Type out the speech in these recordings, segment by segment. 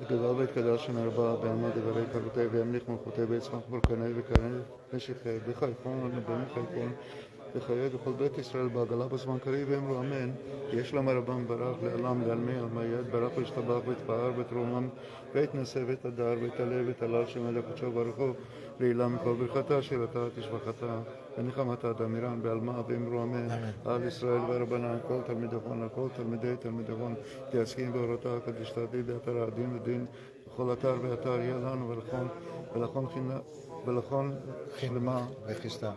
וגדול והתקדש שנרבה בעלמא דברי קרותי וימליך מלכותי ויצמח ברקני וקרני ושטחי וחייכון ובני חייכון וחיי וכל בית ישראל בעגלה בזמן קריב ואמרו אמן. יש להם רבם ברך לעלם לעלמי עלמי ברך וישתבח ויתפאר ותרומם ויתנשא ויתהדר ויתעלה ויתהלל שם אל קודשו ברכו לעילה מכל ברכתה שירתה תשבחתה ונחמתה דמירן בעלמא ואמרו אמן. על ישראל ורבנן כל תלמידכון כל תלמידכון תייצגים באורתה קדישתה די באתר הדין ודין בכל אתר ואתר יהיה לנו ולכל שלמה וחסדה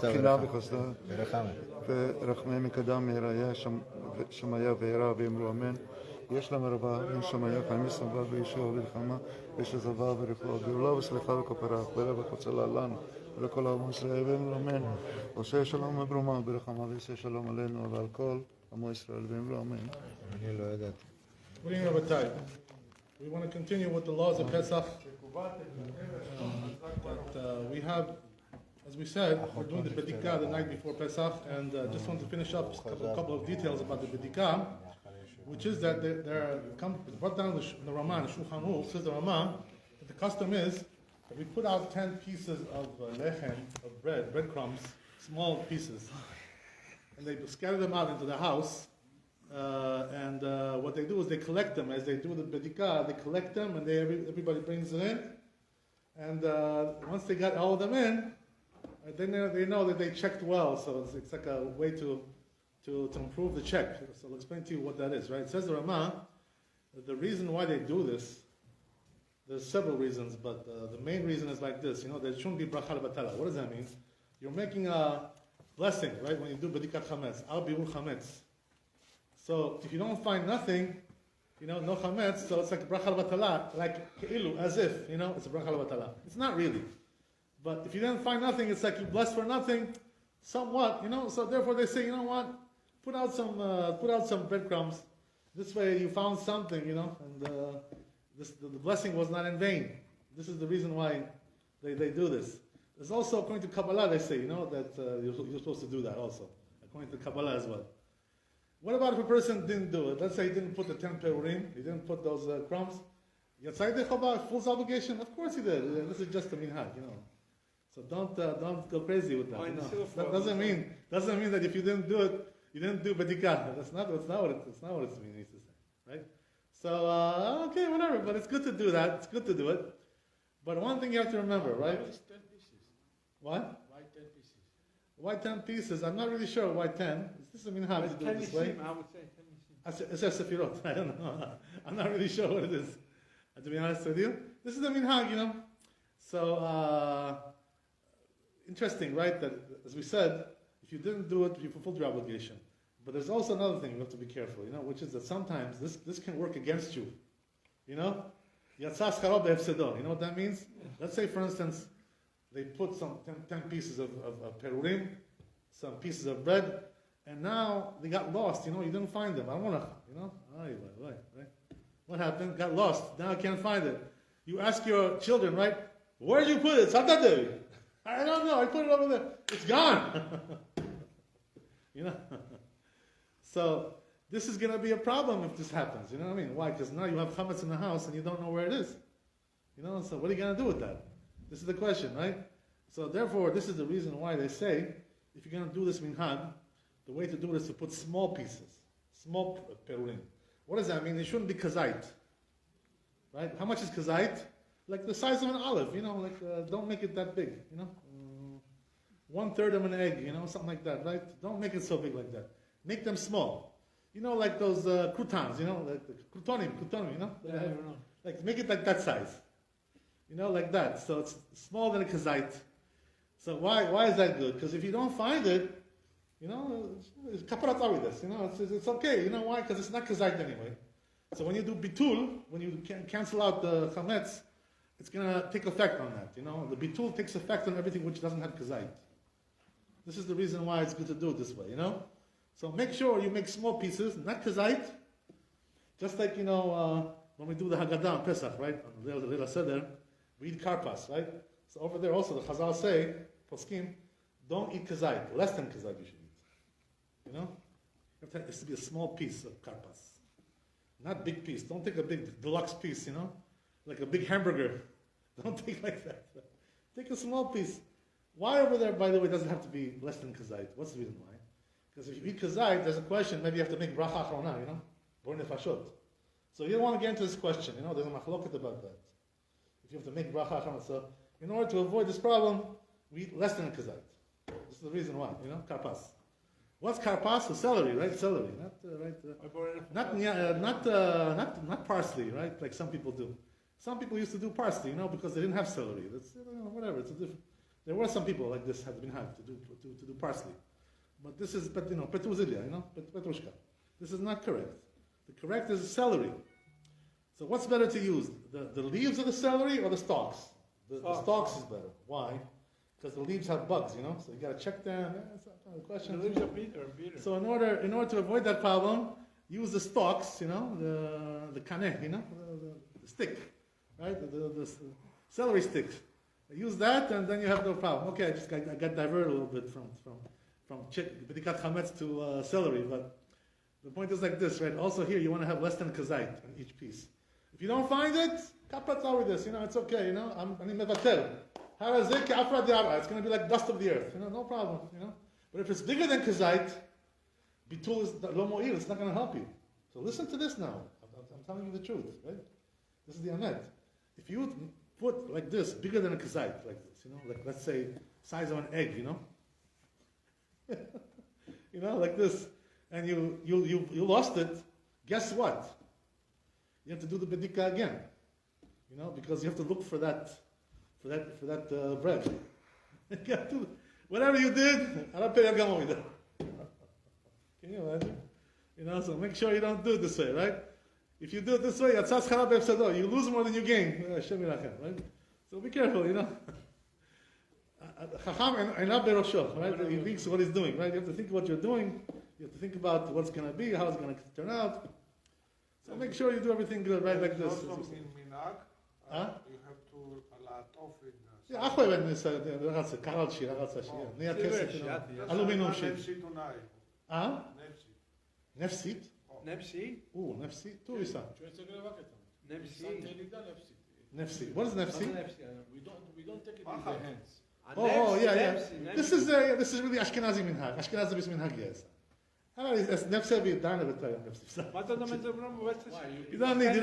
חילה וחסדה ורחמי מקדם מהיריה שמיה והירה ואמרו אמן. יש להם רבה מן שמיה חיים וסמבה וישוע ולחמה ושזבה ורפואה גאולה וסליחה וכפרה ורבה קוצלה לנו ולכל העם ישראל ואמרו אמן. עושה שלום וברומה וברחמה ועושה שלום עלינו ועל כל עמו ישראל ואמרו אמן. אני לא ידעתי. Rabbi, we want to continue with the laws of Pesach. We have, as we said, we're doing the Bedikat the night before Pesach, and just want to finish up a couple of details about the Bedikat, which is that brought down the Ramah, the Shulchan Aruch, says the Ramah, that the custom is that we put out 10 pieces of lechem, of breadcrumbs, small pieces, and they scatter them out into the house. And what they do is they collect them as they do the Bedikat. They collect them, and everybody brings it in. And once they got all of them in, then they know that they checked well. So it's like a way to improve the check. So I'll explain to you what that is. Right? It says the Ramah, the reason why they do this, there's several reasons, but the main reason is like this. There shouldn't be bracha lebatala. What does that mean? You're making a blessing, right? When you do Bedikat Chametz, al biur Chametz. So if you don't find nothing, no chametz, so it's like bracha lebatala, like keilu, as if, it's a bracha lebatala. It's not really. But if you didn't find nothing, it's like you blessed for nothing, somewhat, So therefore they say, put out some breadcrumbs. This way you found something, and the blessing was not in vain. This is the reason why they do this. There's also, according to Kabbalah, they say, that you're supposed to do that also, according to Kabbalah as well. What about if a person didn't do it? Let's say he didn't put the 10 perurim, he didn't put those crumbs. Yatzai de Chabad, full obligation? Of course he did. This is just a minhag, So don't go crazy with that. That doesn't mean that if you didn't do it, you didn't do Bedikat. That's not what it means to say, right? So okay, whatever. But it's good to do that. It's good to do it. But one thing you have to remember, right? Why 10 pieces? What? Why 10 pieces? Why 10 pieces? I'm not really sure why 10. Is this a minhag to do it this way? I would say 10 It's just sefirot. I don't know. I'm not really sure what it is. To be honest with you, this is the minhag, So interesting, right? That as we said, if you didn't do it, you fulfilled your obligation. But there's also another thing you have to be careful, which is that sometimes this can work against you. Yatzas charab be'efsedo. You know what that means? Let's say, for instance, they put some 10 pieces of perurim, some pieces of bread, and now they got lost. You didn't find them. I don't want to. Right? What happened? Got lost. Now I can't find it. You ask your children, right? Where did you put it? Saturday. I don't know. I put it over there. It's gone. So this is going to be a problem if this happens. You know what I mean? Why? Because now you have chametz in the house and you don't know where it is. So what are you going to do with that? This is the question, right? So therefore, this is the reason why they say, if you're going to do this minhag, the way to do it is to put small pieces, small perurim. What does that mean? It shouldn't be kazait, right? How much is kazait? Like the size of an olive, don't make it that big, 1/3 of an egg, something like that, right? Don't make it so big like that. Make them small. Like those croutons, like the croutonim, like make it like that size. Like that. So it's smaller than a kazait. So why is that good? Because if you don't find it, it's kaparat avidas. It's okay. You know why? Because it's not kazait anyway. So when you do bitul, when you cancel out the chametz, it's going to take effect on that. The bitul takes effect on everything which doesn't have kazait. This is the reason why it's good to do it this way. So make sure you make small pieces, not kazait. Just like when we do the Haggadah on Pesach, right? On the Leila Seder, we eat karpas, right? So over there also the Chazal say, poskim, don't eat kazait. Less than kazait you should eat. You know? It has to be a small piece of karpas. Not big piece. Don't take a big deluxe piece, you know? Like a big hamburger. Don't take like that. Take a small piece. Why over there, by the way, doesn't have to be less than kazait? What's the reason why? Because if you eat kazait, there's a question, maybe you have to make bracha achrona, you know? Born nefashot. So you don't want to get into this question, you know? There's a machloket about that. If you have to make bracha achrona. So in order to avoid this problem, we eat less than kazait. This is the reason why, you know? Karpas. What's karpas? So celery, right? Celery, not parsley, right? Like some people do. Some people used to do parsley, you know, because they didn't have celery. That's, you know, whatever. It's a different. There were some people like this had been had to do parsley, but this is, you know, petruzilya, you know, petrushka. This is not correct. The correct is celery. So what's better to use? The leaves of the celery or the stalks? The stalks is better. Why? Because the leaves have bugs, you know, so you got to check them. That's not a question. The leaves are bitter. So in order to avoid that problem, use the stalks, you know, the kaneh, you know, the stick, right? The celery stick. Use that, and then you have no problem. Okay, I got diverted a little bit from Bedikat Chametz to celery, but the point is like this, right? Also here, you want to have less than kazait on each piece. If you don't find it, kapatzaw with this, you know, it's okay, you know. I'm mevatel. It's going to be like dust of the earth, you know, no problem, you know. But if it's bigger than kazait, bitul is lo mo'il, it's not going to help you. So listen to this now. I'm telling you the truth, right? This is the amet. If you put like this, bigger than a kazait, like this, you know, like let's say size of an egg, you know, you know, like this, and you lost it. Guess what? You have to do the bedika again, you know, because you have to look for that bread. You have to, whatever you did, can you imagine? You know, so make sure you don't do it this way, right? If you do it this way, you lose more than you gain. Right? So be careful, you know. Right? He thinks what he's doing, right? You have to think what you're doing. You have to think about what's going to be, how it's going to turn out. So make sure you do everything good, right, like this. Also in minhag, you have to לעטוף in Yeah, אחרי בן רצה, קרל שיר, רצה שיר. נהיה כסף, אלומיניום שיר. נפשית אונאי. נפשית. נפסית? Nepsi? נפסית? Tu isa. Nepsi. Nefsi. What is nefsi? We don't take it in the hands. Oh, yeah. This is really Ashkenazi minhag. Ashkenazi is minhag, yes. It's nefsi be done with nefsi. מה אתה מדברים? You don't need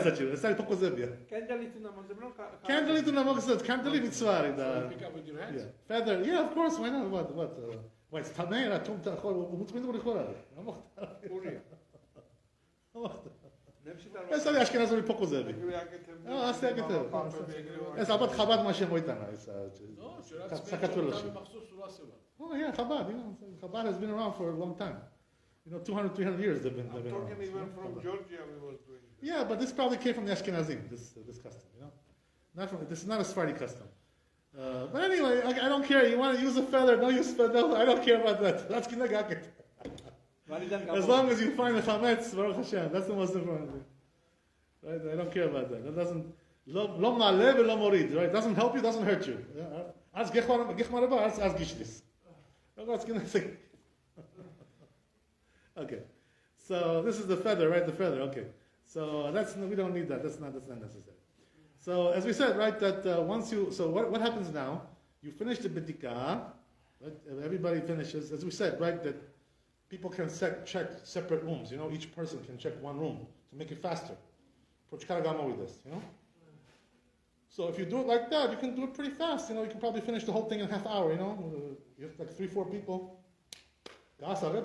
such a. It's like pokozebia. Can't delete the namok. Can't delete it. Sorry. Pick up with your hands? Yeah. Feather. Yeah, of course. Why not? What? Why it's tamei? La tum ta chol. What's been doing chol? Puri. Es ali Ashkenazi be pokozebi. Oh, I say it. Es abat Chabad ma shem oitana. No, Oh yeah, Chabad. You know, Chabad has been around for a long time. You know, 200, 300 years they've been I'm around. talking even from Georgia we was doing this. Yeah, but this probably came from the Ashkenazim, this custom, you know. This is not a Sephardi custom. But anyway, I don't care. You want to use a feather, don't use feather. No, I don't care about that. That's kinagaket. As long as you find the chametz, Baruch Hashem, that's the most important thing. Right? I don't care about that. That doesn't, lo ma'aleh v'lo morid, right? It doesn't help you, doesn't hurt you. Az gechmaraba, az gishlis. What's going to say? Okay. So this is the feather, right? The feather, okay. So we don't need that. That's not necessary. So as we said, right, that what happens now? You finish the bedika, right? Everybody finishes, as we said, right, that people can check separate rooms. You know, each person can check one room to make it faster. With this, you know. So if you do it like that, you can do it pretty fast. You know, you can probably finish the whole thing in a half hour. You know, you have like 3-4 people. I have a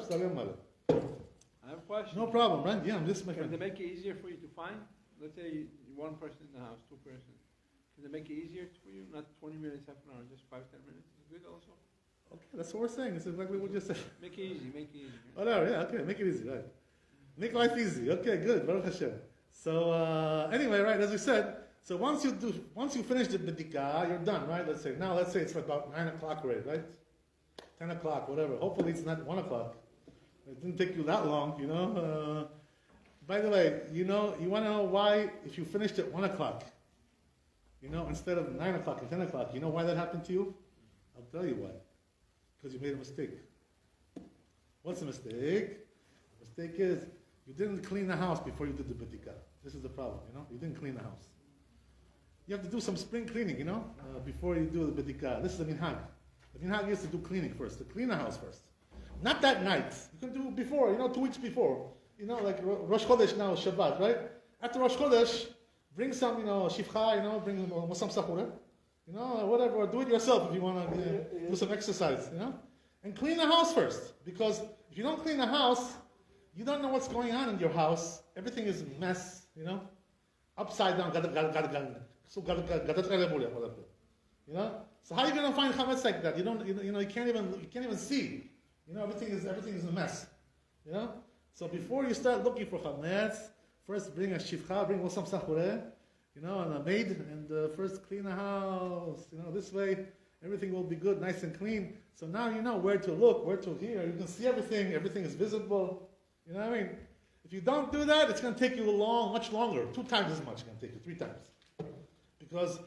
question. No problem, right? Yeah, this my Can friend. they make it easier for you to find? Let's say one person in the house, two persons. Can they make it easier for you? Not 20 minutes, half an hour, just 5-10 minutes. Is good also? Okay, that's what we're saying. This is exactly what you just said. Make it easy, make it easy. Whatever, yeah, okay, make it easy, right? Make life easy. Okay, good. Baruch Hashem. So anyway, right, as we said, so once you finish the bedika, you're done, right? Let's say it's about 9 o'clock already, right? 10 o'clock, whatever. Hopefully it's not 1 o'clock. It didn't take you that long, you know. By the way, you want to know why, if you finished at 1 o'clock, you know, instead of 9 o'clock and 10 o'clock, you know why that happened to you? I'll tell you why. Because you made a mistake. What's the mistake? The mistake is you didn't clean the house before you did the Bedikat. This is the problem, you didn't clean the house. You have to do some spring cleaning, before you do the Bedikat. This is the minhag. The minhag is to do cleaning first, to clean the house first. Not that night. You can do it before, 2 weeks before. Like Rosh Chodesh now, Shabbat, right? After Rosh Chodesh, bring some, shifcha, bring some sahura, whatever, or do it yourself if you want to do some exercise, And clean the house first, because if you don't clean the house, you don't know what's going on in your house. Everything is a mess, upside down. So how are you going to find chametz like that? You can't even see. Everything is a mess. So before you start looking for chametz, first bring a shifcha, bring some sahureh, and a maid, and first clean the house. This way everything will be good, nice and clean. So now you know where to look, where to hear. You can see everything. Everything is visible. You know what I mean? If you don't do that, it's going to take you much longer. 2 times as much. It's going to take you 3 times, because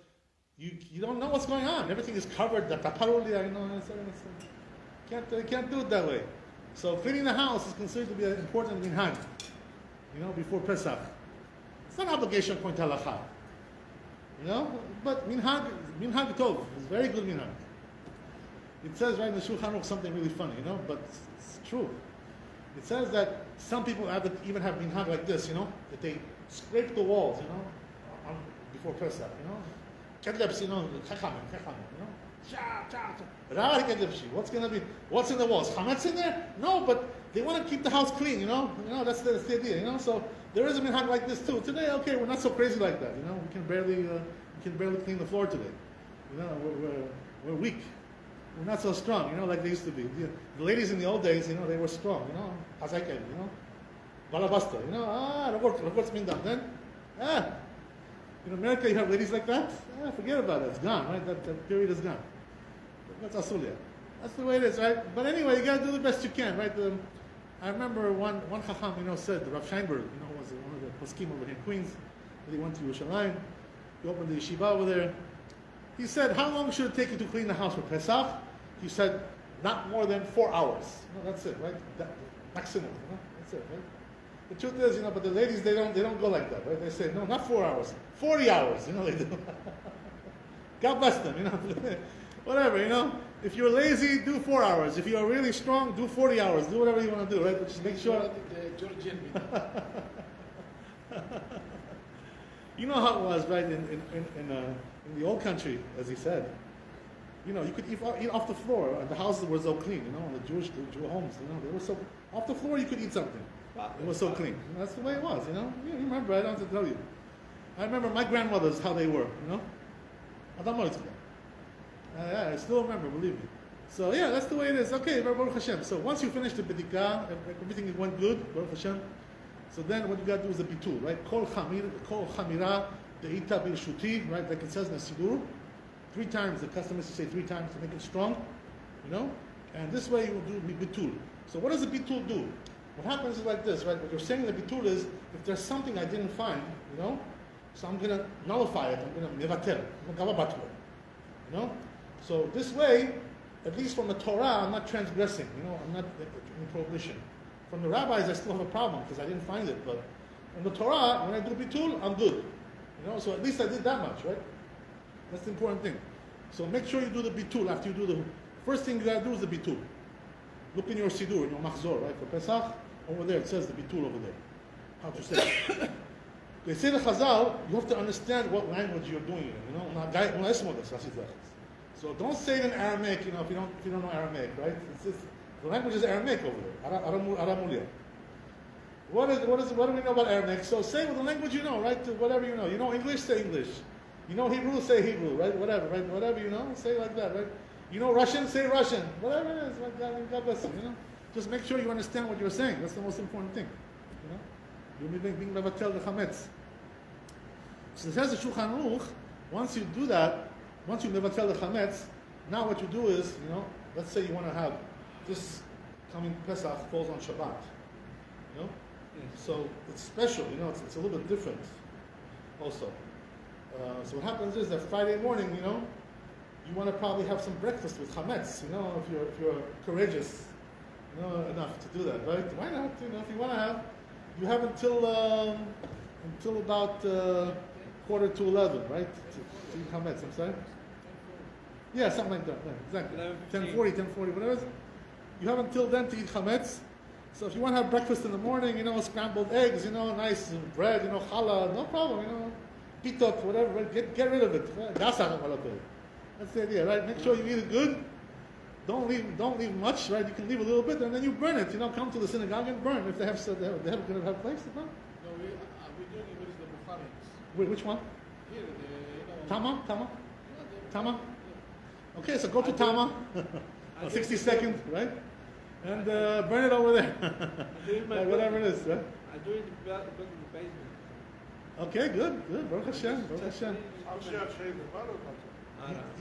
you don't know what's going on. Everything is covered. Can't do it that way. So cleaning the house is considered to be an important minhag, before Pesach. It's not an obligation according to halacha, but minhag tov is very good minhag. It says right in the Shulchan Aruch something really funny, but it's true. It says that some people even have minhag like this, that they scrape the walls, before Pesach, Kedleps, chachamim, What's going to be? What's in the walls? Chametz in there? No, but they want to keep the house clean. That's the idea. So there is a minhag like this too. Today, okay, we're not so crazy like that. We can barely clean the floor today. We're weak. We're not so strong. Like they used to be. The ladies in the old days, they were strong. Hazaikel, balabasta. Look what's been done. Then, in America, you have ladies like that. Forget about it. It's gone. Right? That period is gone. That's asulia. That's the way it is, right? But anyway, you got to do the best you can, right? I remember one chacham, said, Rav Scheinberg, was one of the poskim over here in Queens. He went to Yerushalayim. He opened the yeshiva over there. He said, how long should it take you to clean the house for Pesach? He said, not more than 4 hours. That's it, right? Maximum, That's it, right? The truth is, but the ladies, they don't go like that, right? They say, no, not 4 hours, 40 hours, they do. God bless them, Whatever, If you're lazy, do 4 hours. If you're really strong, do 40 hours. Do whatever you want to do, right? But just make sure. The Georgian. You know how it was, right? In the old country, as he said. You could eat off the floor. And the houses were so clean, the Jewish homes, they were so off the floor. You could eat something. It was so clean. That's the way it was, You remember? I don't have to tell you. I remember my grandmothers how they were, I still remember, believe me. So that's the way it is. Okay, Baruch Hashem. So once you finish the Bedikat, everything went good, Baruch Hashem. So then what you got to do is the bitul, right? Kol chamira de'ita birshuti, right? Like it says in the Siddur. 3 times, the custom is to say 3 times to make it strong, And this way you will do bitul. So what does the bitul do? What happens is like this, right? What you're saying in the bitul is, if there's something I didn't find, so I'm going to nullify it. I'm going to mevatel. I'm going to So this way, at least from the Torah, I'm not transgressing. I'm not in prohibition. From the rabbis, I still have a problem because I didn't find it. But from the Torah, when I do bitul, I'm good. So at least I did that much, right? That's the important thing. So make sure you do the bitul after you do the first thing you got to do is the bitul. Look in your siddur, in your machzor, right? For Pesach, over there it says the bitul over there. How to say it. They say the Chazal, you have to understand what language you're doing it. So don't say it in Aramaic, if you don't know Aramaic, right? The language is Aramaic over there, Aramulia. What do we know about Aramaic? So say with the language you know, right? Whatever you know. You know English, say English. You know Hebrew, say Hebrew, right? Whatever, right? Whatever say like that, right? You know Russian, say Russian. Whatever it is, like that, God bless you, Just make sure you understand what you're saying. That's the most important thing, You're being mevatel the chametz. So it says the Shulchan Aruch, once you do that, once you mevatel the chametz, now what you do is, let's say you want to have this coming Pesach falls on Shabbat, So it's special, it's a little bit different also. So what happens is that Friday morning, you want to probably have some breakfast with chametz, if you're courageous, enough to do that, right? Why not? If you want to have, you have until about 11:45, right? To eat chametz. I'm sorry. Yeah, something like that. Yeah, exactly. 10:40, whatever it is. You have until then to eat chametz. So if you want to have breakfast in the morning, scrambled eggs, nice bread, challah, no problem, pitot, whatever, right? Get rid of it. That's the idea, right? Make sure you eat it good. Don't leave much, right? You can leave a little bit, and then you burn it. Come to the synagogue and burn if they have going to have place to burn. No, we're doing it with the Bukharians. Wait, which one? Here, Tama. Okay, so go to Tama. 60 seconds, right? And burn it over there. Like whatever it is, right? I do it in the basement. Okay, good. Baruch Hashem.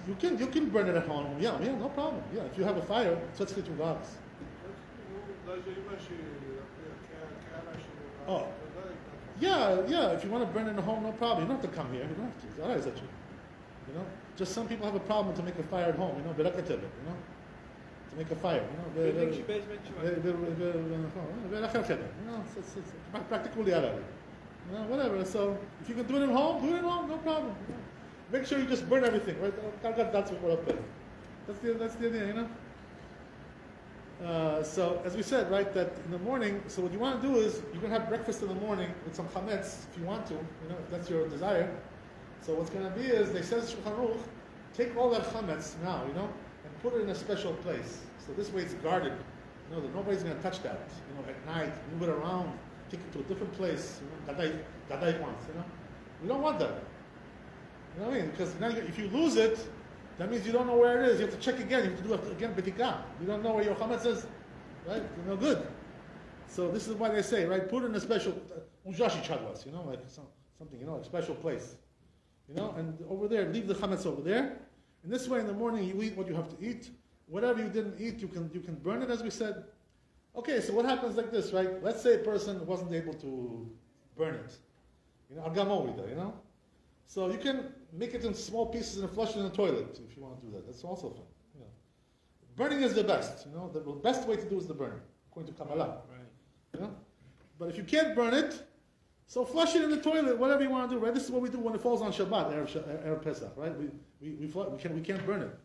You can burn it at home. Yeah, no problem. Yeah, if you have a fire, let's get your dogs. Oh. Yeah, if you want to burn it at home, no problem. You don't have to come here. You don't have to. Just some people have a problem to make a fire at home, Bedikat Chametz, to make a fire, it's practically whatever. So if you can do it at home, no problem. Make sure you just burn everything, right? That's what we're up with. That's the idea, So as we said, right, that in the morning, so what you want to do is you can have breakfast in the morning with some chametz if you want to, if that's your desire. So what's going to be is, they says Shulchan Aruch, take all that chametz now, and put it in a special place. So this way it's guarded. That nobody's going to touch that. At night, move it around, take it to a different place. Gadai wants. We don't want that. You know what I mean? Because now if you lose it, that means you don't know where it is. You have to check again. You have to do it again, Bedikat. You don't know where your chametz is, right? You're no good. So this is why they say, right? Put it in a special, unjashi chagwas, like something, a special place. And over there, leave the chametz over there. And this way, in the morning, you eat what you have to eat. Whatever you didn't eat, you can burn it, as we said. Okay, so what happens like this, right? Let's say a person wasn't able to burn it. Agamovida, So you can make it in small pieces and flush it in the toilet if you want to do that. That's also fun. Burning is the best. The best way to do is the burning, according to Kabbalah. Right. But if you can't burn it, so flush it in the toilet, whatever you want to do, right? This is what we do when it falls on Shabbat, Erev Pesach, right? We can't burn it.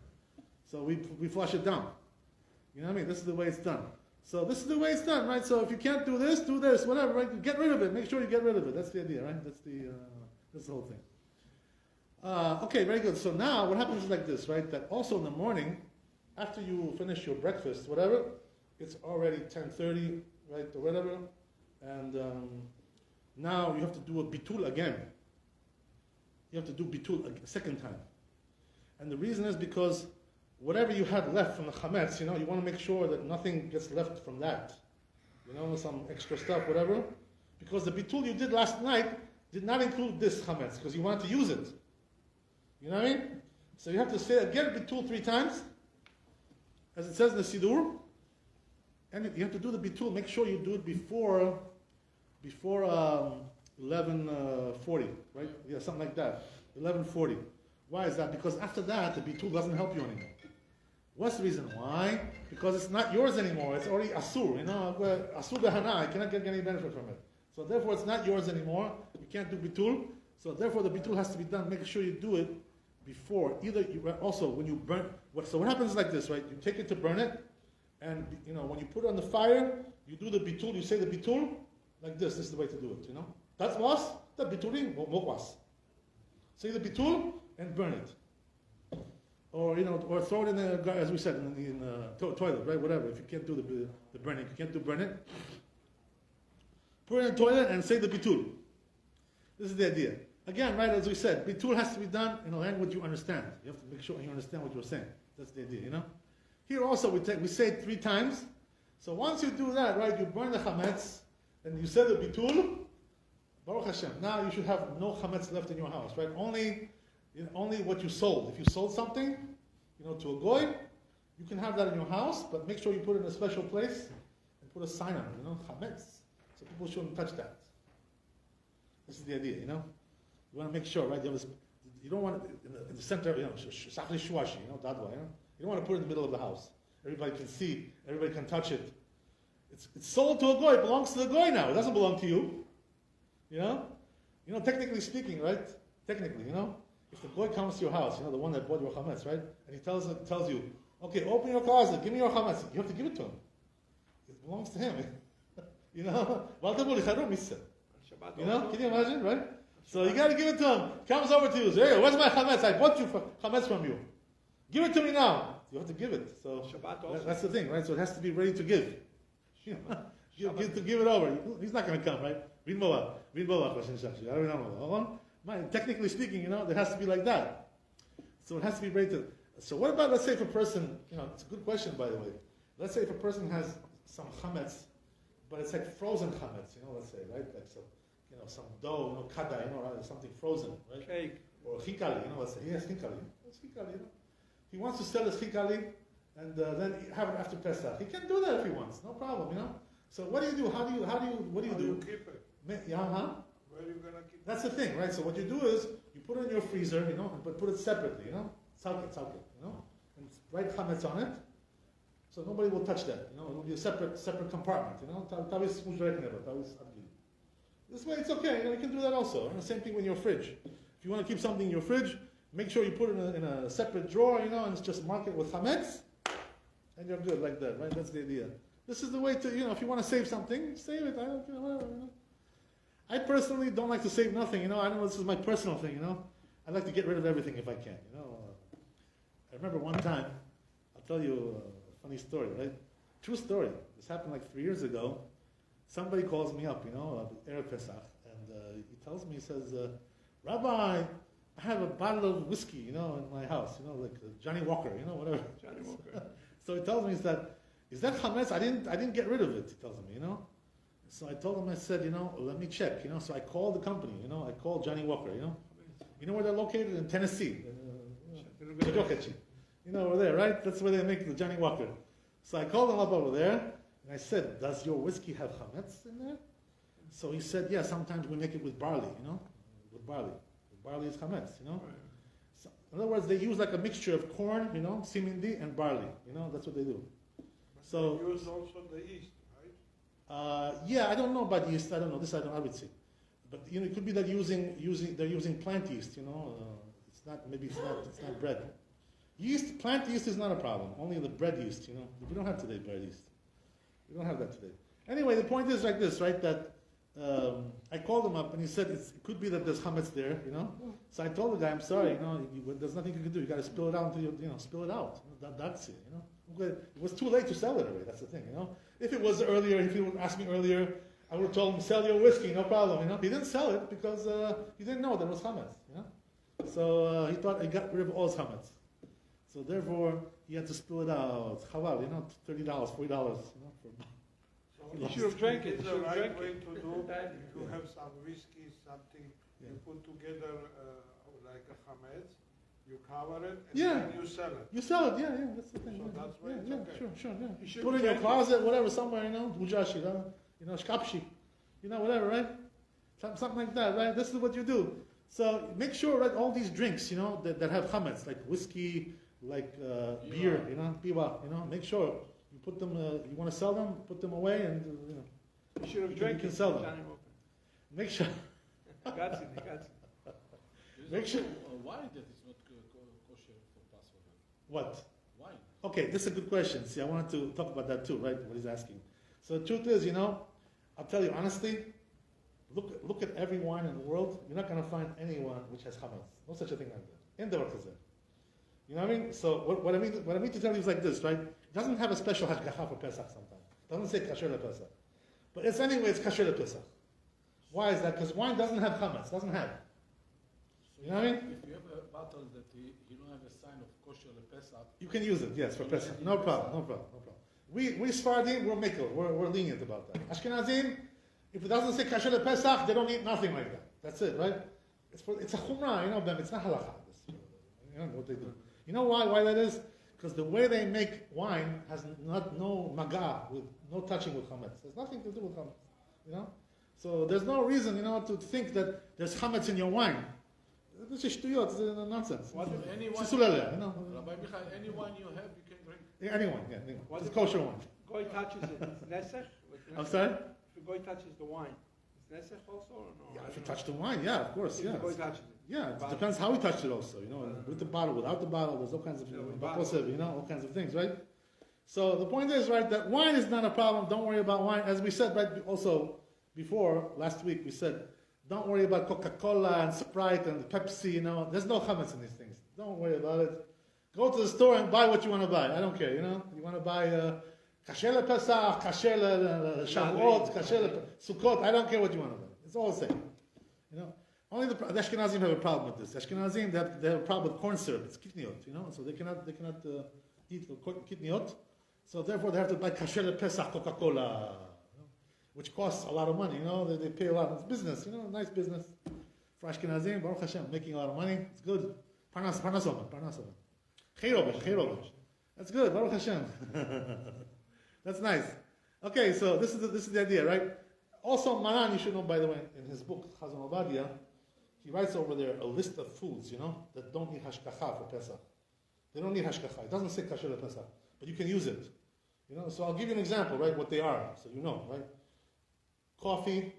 So we flush it down. You know what I mean? This is the way it's done. So this is the way it's done, right? So if you can't do this, whatever, right? Get rid of it. Make sure you get rid of it. That's the idea, right? That's the whole thing. Okay, very good. So now what happens is like this, right? That also in the morning, after you finish your breakfast, whatever, it's already 10:30, right, or whatever, and now you have to do a bitul again. You have to do bitul a second time. And the reason is because whatever you had left from the chametz, you want to make sure that nothing gets left from that. Some extra stuff, whatever. Because the bitul you did last night did not include this chametz, because you wanted to use it. You know what I mean? So you have to say again bitul 3 times, as it says in the Siddur. And you have to do the bitul, make sure you do it before 11:40, right? Yeah, something like that. 11:40. Why is that? Because after that, the bitul doesn't help you anymore. What's the reason why? Because it's not yours anymore. It's already asur. Asur behana. I cannot get any benefit from it. So therefore, it's not yours anymore. You can't do bitul. So therefore, the bitul has to be done. Make sure you do it before. Also when you burn. So what happens is like this, right? You take it to burn it, and when you put it on the fire, you do the bitul. You say the bitul like this. This is the way to do it. That's was the bituling mokwas. Say the bitul and burn it. Or or throw it in the, as we said, in the toilet, right? Whatever. If you can't do the burning, you can't do burn it. Put it in the toilet and say the bitul. This is the idea. Again, right, as we said, bitul has to be done in a language you understand. You have to make sure you understand what you're saying. That's the idea, Here also we say it 3 times. So once you do that, right, you burn the chametz and you say the bitul. Baruch Hashem. Now you should have no chametz left in your house, right? Only what you sold. If you sold something, to a goy, you can have that in your house, but make sure you put it in a special place and put a sign on it, chametz. So people shouldn't touch that. This is the idea, You want to make sure, right? You don't want it in the center, shachli shuashi, dadwa, You don't want to put it in the middle of the house. Everybody can see, everybody can touch it. It's sold to a goy. It belongs to the goy now. It doesn't belong to you. You know, technically speaking, right? Technically, if the goy comes to your house, the one that bought your chametz, right? And he tells you, okay, open your closet, give me your chametz. You have to give it to him. It belongs to him. Can you imagine, right? So you got to give it to him. Comes over to you, says, hey, where's my chametz? I bought you chametz from you. Give it to me now. You have to give it. So that's the thing, right? So it has to be ready to give. Give it over. He's not going to come, right? Technically speaking, there has to be like that. So it has to be ready to. So what about, let's say if a person, it's a good question, by the way. Let's say if a person has some chametz, but it's like frozen chametz, let's say, right? Like some dough, kada, something frozen, right? Cake. Or chikali, let's say. He has chikali. What's chikali, He wants to sell his chikali and then have it after Pesach. He can do that if he wants, no problem, So what do you do? What do you do? How do you keep it? Where are you gonna keep That's the thing, right? So what you do is you put it in your freezer, but put it separately, Tzalkit, and write chametz on it, so nobody will touch that. It will be a separate compartment. This way it's okay. You can do that also. And the same thing with your fridge. If you want to keep something in your fridge, make sure you put it in a separate drawer, and it's just mark it with chametz, and you're good like that, right? That's the idea. This is the way to, if you want to save something, save it. I don't, whatever. I personally don't like to save nothing. I know this is my personal thing. I like to get rid of everything if I can. I remember one time, I'll tell you a funny story, right? True story. This happened like 3 years ago. Somebody calls me up, Erev Pesach, and he tells me, he says, Rabbi, I have a bottle of whiskey, in my house, like Johnny Walker, whatever. Johnny Walker. So he tells me, is that chametz? I didn't get rid of it, he tells me, So I told him, I said, let me check, So I called the company, I called Johnny Walker, You know where they're located? In Tennessee. Over there, right? That's where they make the Johnny Walker. So I called him up over there, and I said, does your whiskey have chametz in there? So he said, yeah, sometimes we make it with barley, with barley. Barley is chametz, So, in other words, they use like a mixture of corn, simindi, and barley. That's what they do. So they use also the yeast, right? Yeah, I don't know about yeast. I don't know. This I would say. But it could be that they're using plant yeast. It's not bread. Plant yeast is not a problem. Only the bread yeast. We don't have today bread yeast. We don't have that today. Anyway, the point is like this, right? That I called him up and he said it could be that there's chametz there. So I told the guy, I'm sorry. There's nothing you can do. You got to spill it out until spill it out. That's it. It was too late to sell it already. That's the thing. If it was earlier, if he would ask me earlier, I would have told him, sell your whiskey, no problem. He didn't sell it because he didn't know there was chametz. So he thought he got rid of all his chametz. So therefore, he had to spill it out. Chaval, $30, $40. You should have drank it. It's the right way to do. If you have some whiskey, something, you put together like a chametz, you cover it, and then you sell it. You sell it, yeah, that's the thing. So that's why it's okay. Sure, yeah. Put it in your closet, whatever, somewhere, bujashi, shkapshi, whatever, right? Something like that, right? This is what you do. So make sure, right, all these drinks, that have chametz, like whiskey, like beer, biwa, make sure you put them, you want to sell them, put them away, and, You should have drank you can it. sell them. Johnny Walker. Make sure. Got it. Make sure. Wine that is not kosher for Passover. What? Wine. Okay, this is a good question. See, I wanted to talk about that too, right? What he's asking. So the truth is, I'll tell you honestly, look at every wine in the world. You're not going to find any one which has chametz. No such a thing like that. In the world is there. You know what I mean? So what I mean to tell you is like this, right? It doesn't have a special hashgacha for Pesach sometimes. It doesn't say kasher lePesach. But it's kasher lePesach. Why is that? Because wine doesn't have chametz. Doesn't have. You know what I mean? If you have a bottle that you don't have a sign of kosher lePesach, You can use it, yes, for Pesach. No problem. We Sfaradim, we're lenient about that. Ashkenazim, if it doesn't say kasher lePesach, they don't eat nothing like that. That's it, right? It's a chumrah, Ben. It's not halacha. You know what they do. You know why that is? Because the way they make wine has no maga, with no touching with chametz. There's nothing to do with chametz. So there's no reason, to think that there's chametz in your wine. This is shtuyot, it's nonsense. anyone, Sulele, Rabbi Michael, any wine you have, you can drink. Anyone. It's a kosher wine. goy touches it, it's nesech? I'm sorry? If a goy touches the wine, it's nesech also or no? Yeah, if you touch the wine, yeah, of course, If yeah. the goy touches it. Yeah, it depends how he touched it also, with the bottle, without the bottle, there's all kinds of, all kinds of things, right? So the point is, right, that wine is not a problem, don't worry about wine. As we said, right, also, before, last week, we said, don't worry about Coca-Cola and Sprite and Pepsi, there's no chametz in these things. Don't worry about it. Go to the store and buy what you want to buy. I don't care, You want to buy kasher le-Pesach, kasher le-Shavuot, kasher le-Sukkot, I don't care what you want to buy. It's all the same, Only the Ashkenazim have a problem with this. Ashkenazim, they have a problem with corn syrup. It's kitniot, so they cannot eat kitniot. So therefore, they have to buy kasher le-Pesach Coca-Cola, which costs a lot of money. They pay a lot. It's business, nice business for Ashkenazim. Baruch Hashem, making a lot of money. It's good. Parnas omen. Chayroben. That's good. Baruch Hashem. That's nice. Okay, so this is the idea, right? Also, Maran, you should know, by the way, in his book Chazon Ovadia, he writes over there a list of foods, that don't need hashkacha for Pesach. They don't need hashkacha. It doesn't say kasher Pesach, but you can use it. So I'll give you an example, right? What they are, so right? Coffee,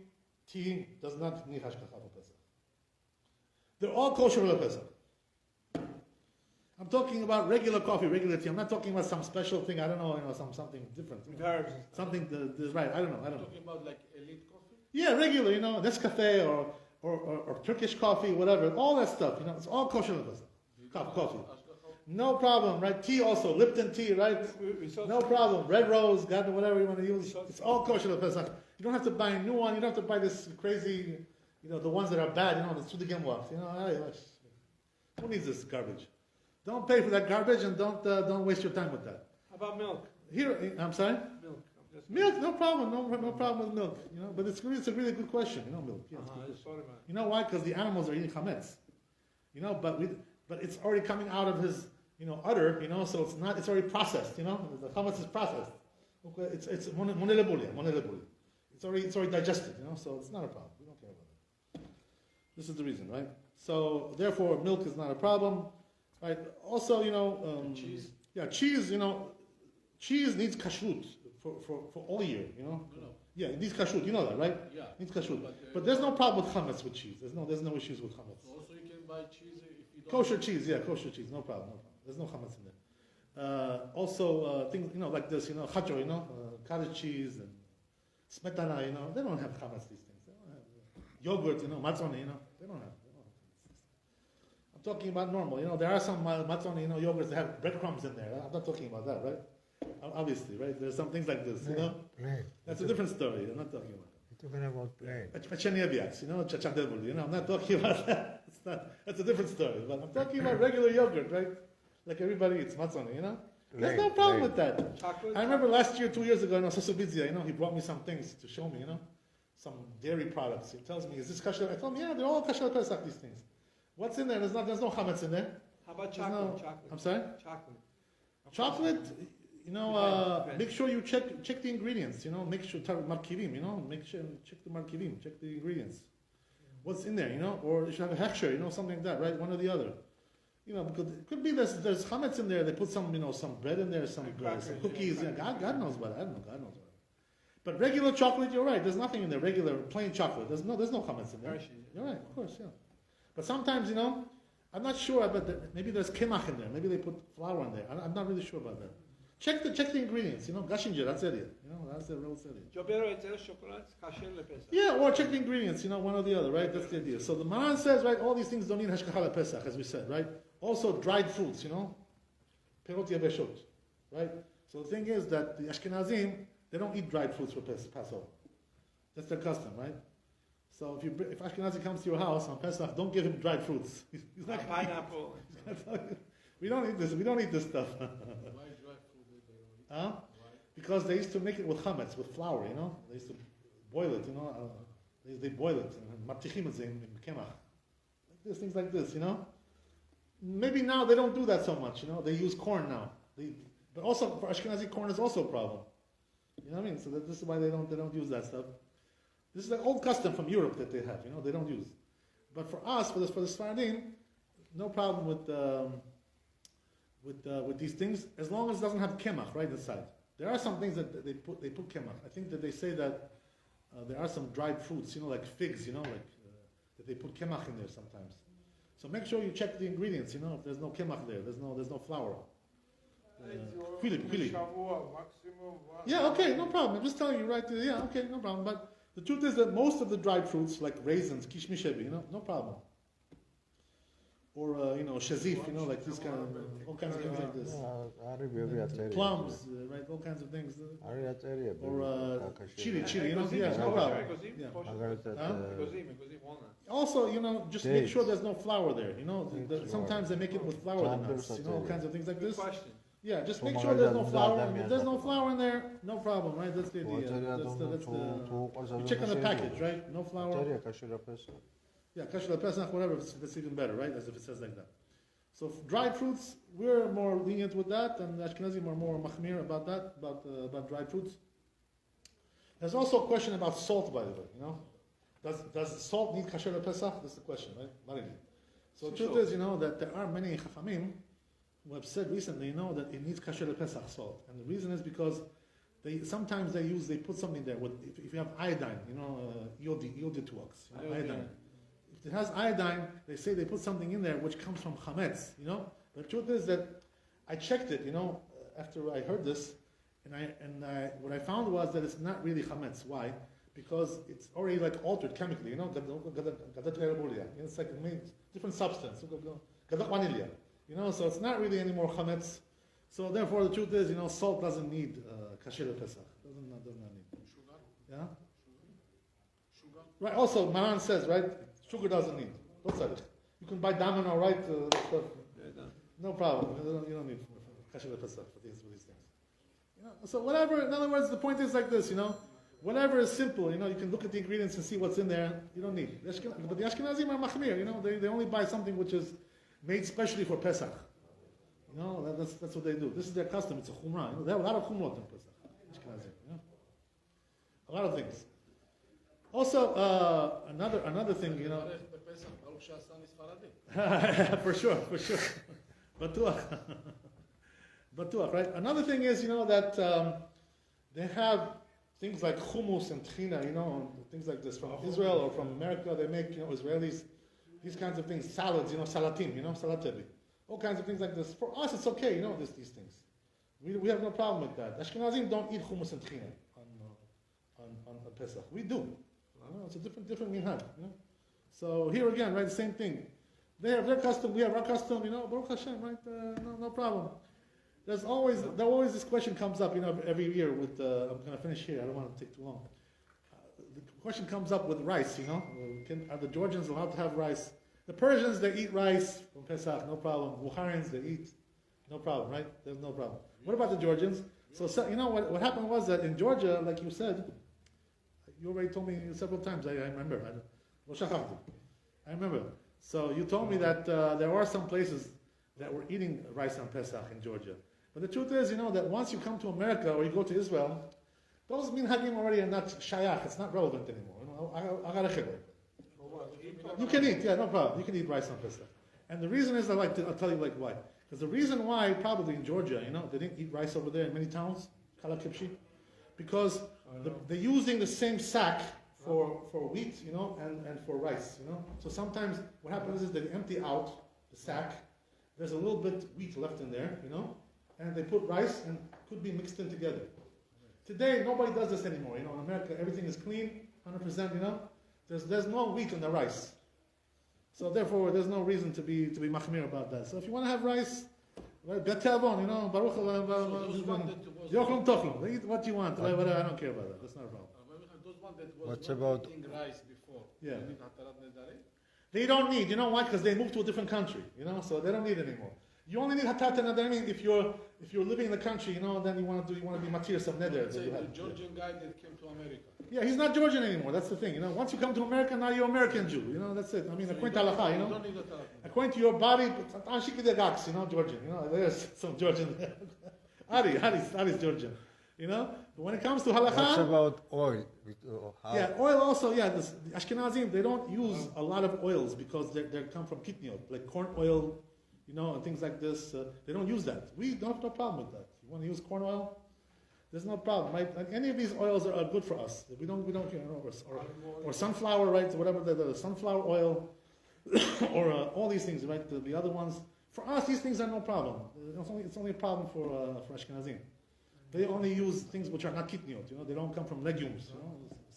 tea does not need hashkacha for Pesach. They're all kosher for Pesach. I'm talking about regular coffee, regular tea. I'm not talking about some special thing. I don't know, something different. Herbs. Something that's right. I don't know. Talking about like elite coffee? Yeah, regular. Nescafe or Turkish coffee, whatever. All that stuff. It's all kosher coffee. No problem, right? Tea also, Lipton tea, right? No problem. Red Rose, God, whatever you want to use. It's all kosher Pesach. You don't have to buy a new one. You don't have to buy this crazy, the ones that are bad. The Sudigim ones. Who needs this garbage? Don't pay for that garbage and don't waste your time with that. How about milk? Here, I'm sorry? Milk, no problem, no problem with milk. But it's a really good question. Milk. Yeah, you know why? Because the animals are eating chametz. But it's already coming out of his udder. So it's already processed. The chametz is processed. Okay, it's monelebulia. It's already digested. So it's not a problem. We don't care about it. This is the reason, right? So therefore, milk is not a problem. Right. Also, cheese. Yeah, cheese. Cheese needs kashrut for all year. No. Yeah, it needs kashrut. You know that, right? Yeah. It needs kashrut. But there's no problem with chametz with cheese. There's no issues with chametz. Also, you can buy cheese if you don't. Kosher cheese, yeah, kosher cheese. No problem. There's no chametz in there. Also, things like this. Chacho. Cottage cheese and smetana. They don't have chametz. These things. They don't have yogurt. Matzoni. They don't have. I'm talking about normal. There are some matzoni, yogurts that have breadcrumbs in there. I'm not talking about that, right? Obviously, right? There's some things like this, Plain. That's a different story. I'm not talking about that. You're talking about plain. Pechenyeviaks, chachandevul, I'm not talking about that. That's a different story. But I'm talking about regular yogurt, right? Like everybody eats matzoni, There's no problem with that. Chocolate? I remember last year, 2 years ago, Sosobizia, he brought me some things to show me, some dairy products. He tells me, is this kasher? I told him, yeah, they're all kasher Pesach, these things. What's in there? There's no chametz in there. How about There's chocolate? I'm sorry? Chocolate. Chocolate, make sure you check the ingredients, make sure, markivim, check the markivim, check the ingredients. What's in there, or you should have a hechsher, something like that, right? One or the other. Because it could be there's chametz in there, they put some, some bread in there, some cookies, God knows what, I don't know, God knows what. But regular chocolate, you're right, there's nothing in there, regular, plain chocolate, there's no chametz in there. You're right, of course, yeah. But sometimes, I'm not sure, but maybe there's kimach in there. Maybe they put flour in there. I'm not really sure about that. Check the ingredients. Gashinger, that's it. That's the real it. Yeah, or check the ingredients. One or the other, right? That's the idea. So the Maran says, right, all these things don't need hashkacha Pesach, as we said, right? Also dried fruits, perot yabeshot, right? So the thing is that the Ashkenazim, they don't eat dried fruits for Passover. That's their custom, right? So if Ashkenazi comes to your house on Pesach, don't give him dried fruits. He's not pineapple. We don't eat this. We don't eat this stuff. Why dry food they don't eat? Huh? Because they used to make it with chametz, with flour. They used to boil it. They boil it. Martichim it in kemach. Things like this. Maybe now they don't do that so much. They use corn now. But also for Ashkenazi, corn is also a problem. You know what I mean? So this is why they don't use that stuff. This is an old custom from Europe that they have, they don't use. But for us, for the Sfaradim, no problem with these things, as long as it doesn't have kemach right inside. There are some things that they put kemach. I think that they say that there are some dried fruits, like figs, that they put kemach in there sometimes. So make sure you check the ingredients, if there's no kemach there, there's no flour. Philip. Yeah, okay, no problem. I'm just telling you right there. Yeah, okay, no problem. But the truth is that most of the dried fruits, like raisins, kishmishebi, no problem. Or shazif, like this kind of all kinds of things like this. Plums, right? All kinds of things. Or chili, yeah, no problem. Also, just make sure there's no flour there. Sometimes they make it with flour the nuts. All kinds of things like this. Yeah, just make sure there's no flour. If there's no flour in there, no problem, right? That's the idea. You check on the package, right? No flour. Yeah, Kashrut Pesach, whatever, that's even better, right? As if it says like that. So dried fruits, we're more lenient with that, and Ashkenazim are more machmir about that, about dried fruits. There's also a question about salt, by the way. Does salt need Kashrut Pesach? That's the question, right? Not really. So the truth is, that there are many chachamim who have said recently, that it needs Kashrut Pesach salt, and the reason is because sometimes they put something there with if you have iodine, iodituox, iodine. If it has iodine, they say they put something in there which comes from chametz, But the truth is that I checked it, after I heard this, and what I found was that it's not really chametz. Why? Because it's already like altered chemically, It's like a different substance, so it's not really any more chametz. So therefore, the truth is, salt doesn't need kashrut pesach. Does not need. Sugar? Yeah. Sugar? Right. Also, Maran says, right. Sugar doesn't need. Don't say it. You can buy Danone, right? Stuff. No problem. You don't need Kashrut Pesach for these things. So whatever. In other words, the point is like this. Whatever is simple. You can look at the ingredients and see what's in there. You don't need. But the Ashkenazim are machmir. They only buy something which is made specially for Pesach. That's what they do. This is their custom. It's a chumrah. They have a lot of chumrot in Pesach. Ashkenazim. A lot of things. Also, another thing, for sure. Batuach, right? Another thing is, that they have things like hummus and tchina, and things like this from Israel or from America. They make, Israelis, these kinds of things, salads, salatim, salatevi, all kinds of things like this. For us, it's okay, these things. We have no problem with that. Ashkenazim don't eat hummus and tchina on Pesach. We do. It's a different minhag. So here again, right, the same thing. They have their custom, we have our custom. Baruch Hashem, right? No problem. There always this question comes up, every year. With I'm going to finish here. I don't want to take too long. The question comes up with rice. Are the Georgians allowed to have rice? The Persians, they eat rice from Pesach, no problem. Bukharians, they eat, no problem, right? There's no problem. What about the Georgians? So what happened was that in Georgia, like you said. You already told me several times. I remember. I remember. So you told me that there are some places that were eating rice on Pesach in Georgia. But the truth is, that once you come to America or you go to Israel, those minhagim already are not shayach. It's not relevant anymore. You can eat, no problem. You can eat rice on Pesach. And the reason is, I'll tell you why. Because the reason why, probably in Georgia, they didn't eat rice over there in many towns, kalakipshi, because they're using the same sack for wheat, and for rice, So sometimes what happens is they empty out the sack. There's a little bit wheat left in there, and they put rice and could be mixed in together. Today, nobody does this anymore. In America, everything is clean, 100%. There's no wheat in the rice, so therefore there's no reason to be machmir about that. So if you want to have rice, right, baruch Yochum Tochum. Eat what you want. I don't care about that. That's not a problem. What's about eating rice before? Yeah. They don't need. You know why? Because they moved to a different country. So they don't need it anymore. You only need hatat nedarim if you're living in the country. Then you want to be matir some neder. Say the Georgian guy that came to America. Yeah, he's not Georgian anymore. That's the thing. Once you come to America, now you're American Jew. That's it. According to halacha, You don't need a talach. according to your body, Georgian. There's some Georgian. Ari's Georgian. But when it comes to halacha, What's about oil? oil also. Yeah, the Ashkenazim, they don't use a lot of oils because they come from kitniot, like corn oil, and things like this. They don't use that. We don't have no problem with that. You want to use corn oil? There's no problem, right? Like any of these oils are good for us. We don't or sunflower, right? Whatever the sunflower oil, or all these things, right? The other ones. For us, these things are no problem. It's only a problem for Ashkenazim. They only use things which are not kitniot. They don't come from legumes.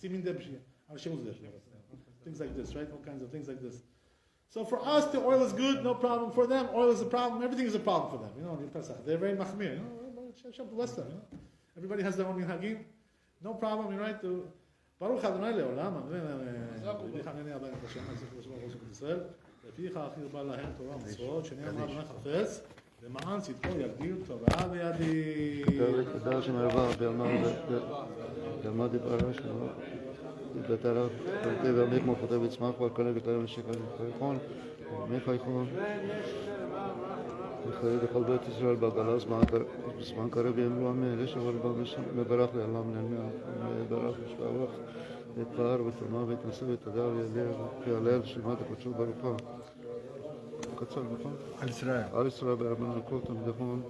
Things like this, right? All kinds of things like this. So for us, the oil is good, no problem. For them, oil is a problem. Everything is a problem for them. In Pesach, they're very machmir. Hashem bless them. Everybody has their own minhagim. No problem. You're right. Baruch Adonai leolam. לפיך הכי בא להם תורה ומצוות, שנאמר בני חפץ, למען צדקו יגדיל תורה וידי. תודה שמרבה בעלמא דיברה שלו, דיבתרה, כותב ועמק מוחותיו ויצמח ועל כלה וכלה ונשיקה וחייכון, ומחייכון, וחיי לכל בית ישראל בעגלה זמן קרב יאמרו אמן, לשבל מברך לעלם מברך ושבח להתפאר ותרומה והתנשא ותודה ויעלל שלמת הקודשו ברוך הוא. קצר, נכון? על ישראל. על ישראל בהרבה נקות, נכון?